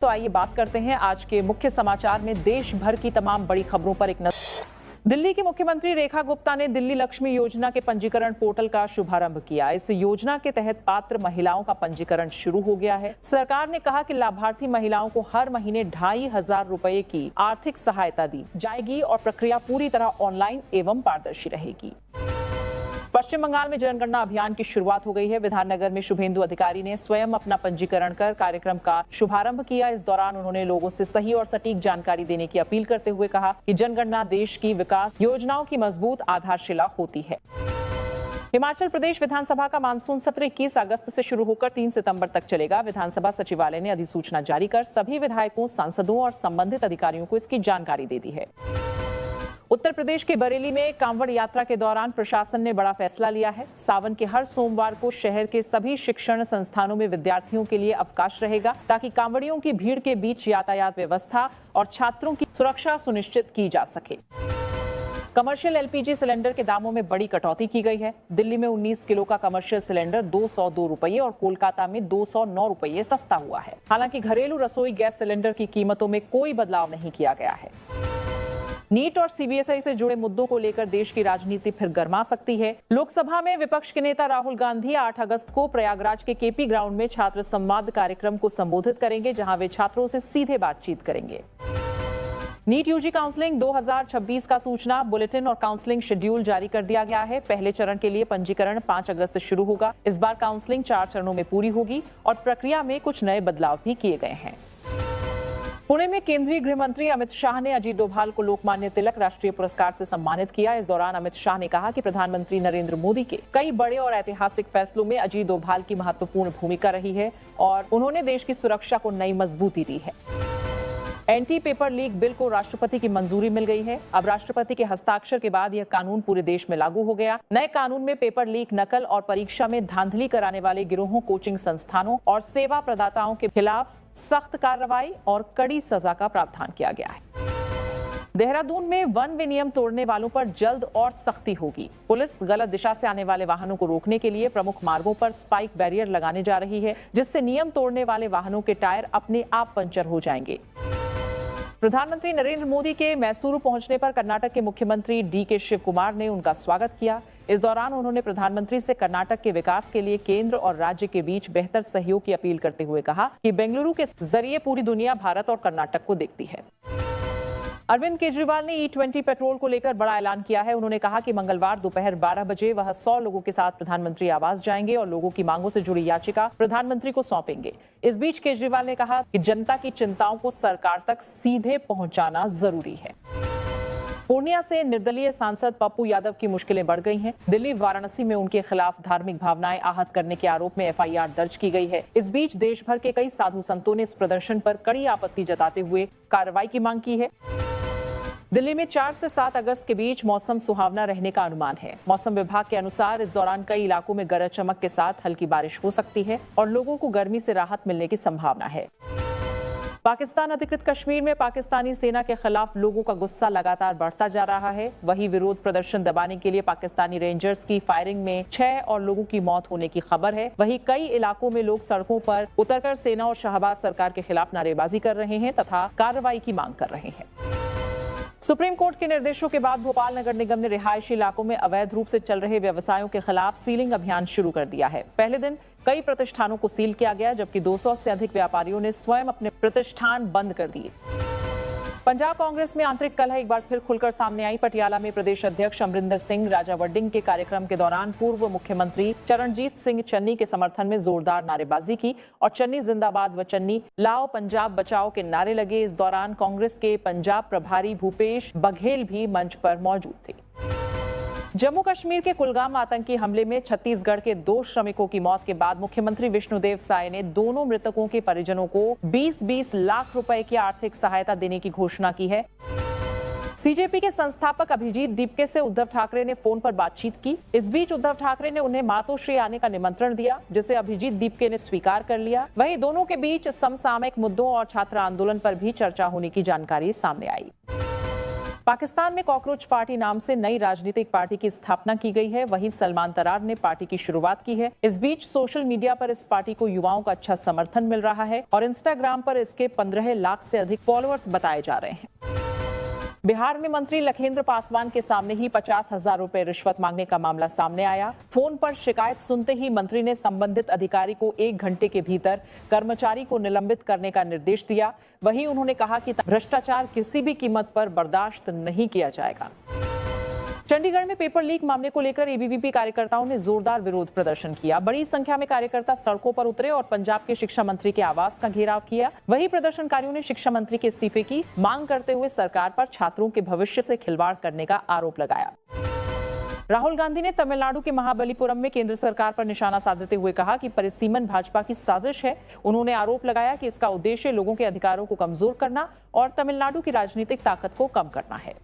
तो आइए बात करते हैं आज के मुख्य समाचार में देश भर की तमाम बड़ी खबरों पर एक नजर। दिल्ली की मुख्यमंत्री रेखा गुप्ता ने दिल्ली लक्ष्मी योजना के पंजीकरण पोर्टल का शुभारंभ किया। इस योजना के तहत पात्र महिलाओं का पंजीकरण शुरू हो गया है। सरकार ने कहा कि लाभार्थी महिलाओं को हर महीने 2,500 रुपए की आर्थिक सहायता दी जाएगी और प्रक्रिया पूरी तरह ऑनलाइन एवं पारदर्शी रहेगी। पश्चिम बंगाल में जनगणना अभियान की शुरुआत हो गई है। विधाननगर में शुभेंदु अधिकारी ने स्वयं अपना पंजीकरण कर कार्यक्रम का शुभारंभ किया। इस दौरान उन्होंने लोगों से सही और सटीक जानकारी देने की अपील करते हुए कहा कि जनगणना देश की विकास योजनाओं की मजबूत आधारशिला होती है। हिमाचल प्रदेश विधानसभा का मानसून सत्र 21 अगस्त से शुरू होकर 3 सितंबर तक चलेगा। विधानसभा सचिवालय ने अधिसूचना जारी कर सभी विधायकों, सांसदों और संबंधित अधिकारियों को इसकी जानकारी दे दी है। उत्तर प्रदेश के बरेली में कांवड़ यात्रा के दौरान प्रशासन ने बड़ा फैसला लिया है। सावन के हर सोमवार को शहर के सभी शिक्षण संस्थानों में विद्यार्थियों के लिए अवकाश रहेगा ताकि कांवड़ियों की भीड़ के बीच यातायात व्यवस्था और छात्रों की सुरक्षा सुनिश्चित की जा सके। कमर्शियल एलपीजी सिलेंडर के दामों में बड़ी कटौती की गई है। दिल्ली में 19 किलो का कमर्शियल सिलेंडर 202 रुपये और कोलकाता में 209 रुपये सस्ता हुआ है। हालांकि घरेलू रसोई गैस सिलेंडर की कीमतों में कोई बदलाव नहीं किया गया है। नीट और सीबीएसई से जुड़े मुद्दों को लेकर देश की राजनीति फिर गर्मा सकती है। लोकसभा में विपक्ष के नेता राहुल गांधी 8 अगस्त को प्रयागराज के केपी ग्राउंड में छात्र संवाद कार्यक्रम को संबोधित करेंगे, जहां वे छात्रों से सीधे बातचीत करेंगे। नीट यूजी काउंसलिंग 2026 का सूचना बुलेटिन और काउंसलिंग शेड्यूल जारी कर दिया गया है। पहले चरण के लिए पंजीकरण 5 अगस्त से शुरू होगा। इस बार काउंसलिंग 4 चरणों में पूरी होगी और प्रक्रिया में कुछ नए बदलाव भी किए गए हैं। पुणे में केंद्रीय गृह मंत्री अमित शाह ने अजीत डोभाल को लोकमान्य तिलक राष्ट्रीय पुरस्कार से सम्मानित किया। इस दौरान अमित शाह ने कहा कि प्रधानमंत्री नरेंद्र मोदी के कई बड़े और ऐतिहासिक फैसलों में अजीत डोभाल की महत्वपूर्ण भूमिका रही है और उन्होंने देश की सुरक्षा को नई मजबूती दी है। एंटी पेपर लीक बिल को राष्ट्रपति की मंजूरी मिल गई है। अब राष्ट्रपति के हस्ताक्षर के बाद यह कानून पूरे देश में लागू हो गया। नए कानून में पेपर लीक, नकल और परीक्षा में धांधली कराने वाले गिरोहों, कोचिंग संस्थानों और सेवा प्रदाताओं के खिलाफ सख्त कार्रवाई और कड़ी सजा का प्रावधान किया गया है। देहरादून में वन विनियम तोड़ने वालों पर जल्द और सख्ती होगी। पुलिस गलत दिशा से आने वाले वाहनों को रोकने के लिए प्रमुख मार्गों पर स्पाइक बैरियर लगाने जा रही है, जिससे नियम तोड़ने वाले वाहनों के टायर अपने आप पंचर हो जाएंगे। प्रधानमंत्री नरेंद्र मोदी के मैसूरू पहुंचने पर कर्नाटक के मुख्यमंत्री डीके शिव कुमार ने उनका स्वागत किया। इस दौरान उन्होंने प्रधानमंत्री से कर्नाटक के विकास के लिए केंद्र और राज्य के बीच बेहतर सहयोग की अपील करते हुए कहा कि बेंगलुरु के जरिए पूरी दुनिया भारत और कर्नाटक को देखती है। अरविंद केजरीवाल ने E20 पेट्रोल को लेकर बड़ा ऐलान किया है। उन्होंने कहा कि मंगलवार दोपहर 12 बजे वह 100 लोगों के साथ प्रधानमंत्री आवास जाएंगे और लोगों की मांगों से जुड़ी याचिका प्रधानमंत्री को सौंपेंगे। इस बीच केजरीवाल ने कहा कि जनता की चिंताओं को सरकार तक सीधे पहुंचाना जरूरी है। पूर्णिया से निर्दलीय सांसद पप्पू यादव की मुश्किलें बढ़ गई हैं। दिल्ली, वाराणसी में उनके खिलाफ धार्मिक भावनाएं आहत करने के आरोप में FIR दर्ज की गई है। इस बीच देश भर के कई साधु संतों ने इस प्रदर्शन पर कड़ी आपत्ति जताते हुए कार्रवाई की मांग की है। दिल्ली में 4 से 7 अगस्त के बीच मौसम सुहावना रहने का अनुमान है। मौसम विभाग के अनुसार इस दौरान कई इलाकों में गरज चमक के साथ हल्की बारिश हो सकती है और लोगों को गर्मी से राहत मिलने की संभावना है। पाकिस्तान अधिकृत कश्मीर में पाकिस्तानी सेना के खिलाफ लोगों का गुस्सा लगातार बढ़ता जा रहा है। वहीं विरोध प्रदर्शन दबाने के लिए पाकिस्तानी रेंजर्स की फायरिंग में 6 और लोगों की मौत होने की खबर है। वहीं कई इलाकों में लोग सड़कों पर उतरकर सेना और शहबाज सरकार के खिलाफ नारेबाजी कर रहे हैं तथा कार्रवाई की मांग कर रहे हैं। सुप्रीम कोर्ट के निर्देशों के बाद भोपाल नगर निगम ने रिहायशी इलाकों में अवैध रूप से चल रहे व्यवसायों के खिलाफ सीलिंग अभियान शुरू कर दिया है। पहले दिन कई प्रतिष्ठानों को सील किया गया, जबकि 200 से अधिक व्यापारियों ने स्वयं अपने प्रतिष्ठान बंद कर दिए। पंजाब कांग्रेस में आंतरिक कलह एक बार फिर खुलकर सामने आई। पटियाला में प्रदेश अध्यक्ष अमरिंदर सिंह राजा वड्डिंग के कार्यक्रम के दौरान पूर्व मुख्यमंत्री चरणजीत सिंह चन्नी के समर्थन में जोरदार नारेबाजी की और चन्नी जिंदाबाद व चन्नी लाओ पंजाब बचाओ के नारे लगे। इस दौरान कांग्रेस के पंजाब प्रभारी भूपेश बघेल भी मंच पर मौजूद थे। जम्मू कश्मीर के कुलगाम आतंकी हमले में छत्तीसगढ़ के 2 श्रमिकों की मौत के बाद मुख्यमंत्री विष्णुदेव साय ने दोनों मृतकों के परिजनों को 20-20 लाख रुपए की आर्थिक सहायता देने की घोषणा की है। सीजेपी के संस्थापक अभिजीत दीपके से उद्धव ठाकरे ने फोन पर बातचीत की। इस बीच उद्धव ठाकरे ने उन्हें मातोश्री आने का निमंत्रण दिया, जिसे अभिजीत दीपके ने स्वीकार कर लिया। वहीं दोनों के बीच समसामयिक मुद्दों और छात्र आंदोलन पर भी चर्चा होने की जानकारी सामने आई। पाकिस्तान में कॉकरोच पार्टी नाम से नई राजनीतिक पार्टी की स्थापना की गई है। वहीं सलमान तरार ने पार्टी की शुरुआत की है। इस बीच सोशल मीडिया पर इस पार्टी को युवाओं का अच्छा समर्थन मिल रहा है और इंस्टाग्राम पर इसके 15 लाख से अधिक फॉलोअर्स बताए जा रहे हैं। बिहार में मंत्री लखेंद्र पासवान के सामने ही 50,000 रुपए रिश्वत मांगने का मामला सामने आया। फोन पर शिकायत सुनते ही मंत्री ने संबंधित अधिकारी को 1 घंटे के भीतर कर्मचारी को निलंबित करने का निर्देश दिया। वहीं उन्होंने कहा कि भ्रष्टाचार किसी भी कीमत पर बर्दाश्त नहीं किया जाएगा। चंडीगढ़ में पेपर लीक मामले को लेकर एबीवीपी कार्यकर्ताओं ने जोरदार विरोध प्रदर्शन किया। बड़ी संख्या में कार्यकर्ता सड़कों पर उतरे और पंजाब के शिक्षा मंत्री के आवास का घेराव किया। वहीं प्रदर्शनकारियों ने शिक्षा मंत्री के इस्तीफे की मांग करते हुए सरकार पर छात्रों के भविष्य से खिलवाड़ करने का आरोप लगाया। राहुल गांधी ने तमिलनाडु के महाबलीपुरम में केंद्र सरकार पर निशाना साधते हुए कहा कि परिसीमन भाजपा की साजिश है। उन्होंने आरोप लगाया कि इसका उद्देश्य लोगों के अधिकारों को कमजोर करना और तमिलनाडु की राजनीतिक ताकत को कम करना है।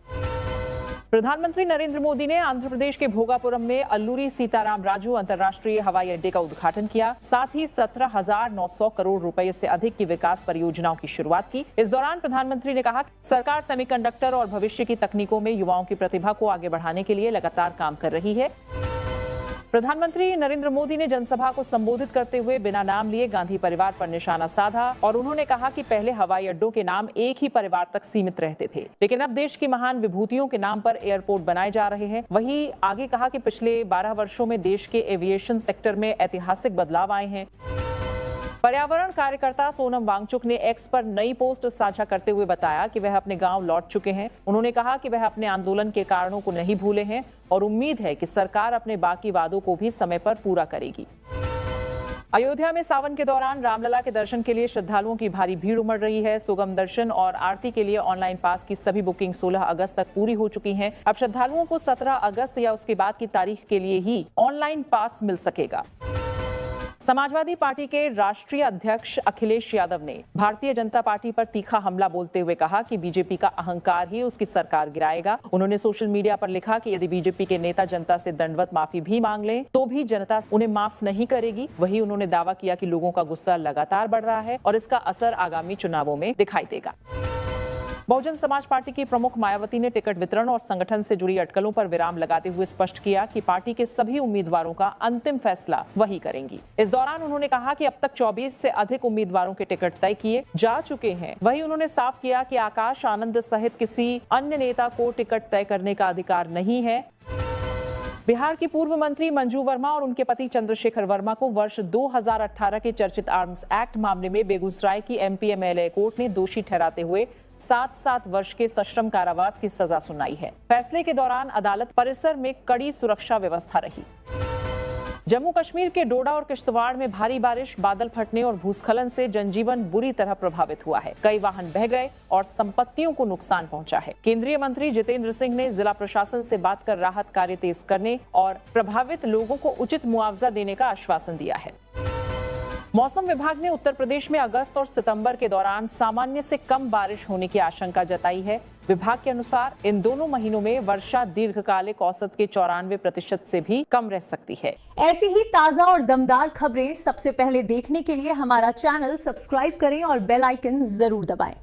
प्रधानमंत्री नरेंद्र मोदी ने आंध्र प्रदेश के भोगापुरम में अल्लूरी सीताराम राजू अंतर्राष्ट्रीय हवाई अड्डे का उद्घाटन किया। साथ ही 17,900 करोड़ रुपए से अधिक की विकास परियोजनाओं की शुरुआत की। इस दौरान प्रधानमंत्री ने कहा कि सरकार सेमीकंडक्टर और भविष्य की तकनीकों में युवाओं की प्रतिभा को आगे बढ़ाने के लिए लगातार काम कर रही है। प्रधानमंत्री नरेंद्र मोदी ने जनसभा को संबोधित करते हुए बिना नाम लिए गांधी परिवार पर निशाना साधा और उन्होंने कहा कि पहले हवाई अड्डों के नाम एक ही परिवार तक सीमित रहते थे, लेकिन अब देश की महान विभूतियों के नाम पर एयरपोर्ट बनाए जा रहे हैं। वहीं आगे कहा कि पिछले 12 वर्षों में देश के एविएशन सेक्टर में ऐतिहासिक बदलाव आए हैं। पर्यावरण कार्यकर्ता सोनम वांगचुक ने एक्स पर नई पोस्ट साझा करते हुए बताया कि वह अपने गांव लौट चुके हैं। उन्होंने कहा कि वह अपने आंदोलन के कारणों को नहीं भूले हैं और उम्मीद है कि सरकार अपने बाकी वादों को भी समय पर पूरा करेगी। अयोध्या में सावन के दौरान रामलला के दर्शन के लिए श्रद्धालुओं की भारी भीड़ उमड़ रही है। सुगम दर्शन और आरती के लिए ऑनलाइन पास की सभी बुकिंग 16 अगस्त तक पूरी हो चुकी हैं। अब श्रद्धालुओं को 17 अगस्त या उसके बाद की तारीख के लिए ही ऑनलाइन पास मिल सकेगा। समाजवादी पार्टी के राष्ट्रीय अध्यक्ष अखिलेश यादव ने भारतीय जनता पार्टी पर तीखा हमला बोलते हुए कहा कि बीजेपी का अहंकार ही उसकी सरकार गिराएगा। उन्होंने सोशल मीडिया पर लिखा कि यदि बीजेपी के नेता जनता से दंडवत माफी भी मांग लें तो भी जनता उन्हें माफ नहीं करेगी। वहीं उन्होंने दावा किया कि लोगों का गुस्सा लगातार बढ़ रहा है और इसका असर आगामी चुनावों में दिखाई देगा। बहुजन समाज पार्टी की प्रमुख मायावती ने टिकट वितरण और संगठन से जुड़ी अटकलों पर विराम लगाते हुए स्पष्ट किया कि पार्टी के सभी उम्मीदवारों का अंतिम फैसला वही करेंगी। इस दौरान उन्होंने कहा कि अब तक 24 से अधिक उम्मीदवारों के टिकट तय किए जा चुके हैं। वहीं उन्होंने साफ किया कि आकाश आनंद सहित किसी अन्य नेता को टिकट तय करने का अधिकार नहीं है। बिहार की पूर्व मंत्री मंजू वर्मा और उनके पति चंद्रशेखर वर्मा को वर्ष 2018 के चर्चित आर्म्स एक्ट मामले में बेगूसराय की एमपीएमएलए कोर्ट ने दोषी ठहराते हुए 7 वर्ष के सश्रम कारावास की सजा सुनाई है। फैसले के दौरान अदालत परिसर में कड़ी सुरक्षा व्यवस्था रही। जम्मू कश्मीर के डोडा और किश्तवाड़ में भारी बारिश, बादल फटने और भूस्खलन से जनजीवन बुरी तरह प्रभावित हुआ है। कई वाहन बह गए और संपत्तियों को नुकसान पहुंचा है। केंद्रीय मंत्री जितेंद्र सिंह ने जिला प्रशासन से बात कर राहत कार्य तेज करने और प्रभावित लोगों को उचित मुआवजा देने का आश्वासन दिया है। मौसम विभाग ने उत्तर प्रदेश में अगस्त और सितंबर के दौरान सामान्य से कम बारिश होने की आशंका जताई है। विभाग के अनुसार इन दोनों महीनों में वर्षा दीर्घकालिक औसत के 94% से भी कम रह सकती है। ऐसी ही ताजा और दमदार खबरें सबसे पहले देखने के लिए हमारा चैनल सब्सक्राइब करें और बेल आइकन जरूर दबाएं।